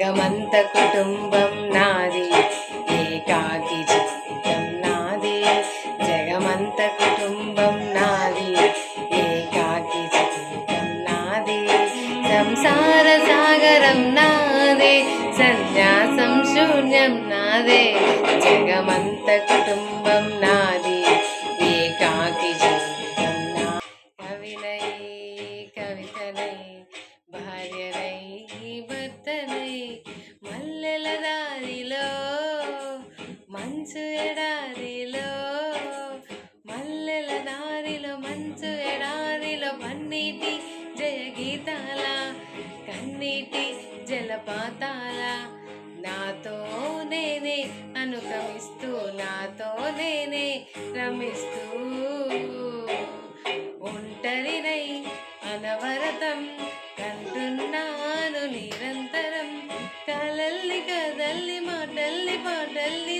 జగమంత కుటుంబం నాది, ఏకాకి జీవితం నాది. జగమంత కుటుంబం నాది, ఏకాకి జీవితం నాది. సంసార సాగరం నాదే, సన్యాసం శూన్యం నాదే. జగమంత కుటుంబం నాది, ఏకాకి జీవితం నా. కవినై కవితనై భార్యనై భర్తనై మల్లెల దారిలో మంచు ఎడారిలో, మల్లెల దారిలో మంచు ఎడారిలో పన్నీటి జయ గీతాల కన్నీటి జలపాతాల నాతో నేనే అనుగమిస్తూ నాతో నేనే రమిస్తూ ఒంటరినై అనవరతం కంటున్నాను నిరంతరం. కలల్లి కదల్లి మాటల్లి పాటల్లి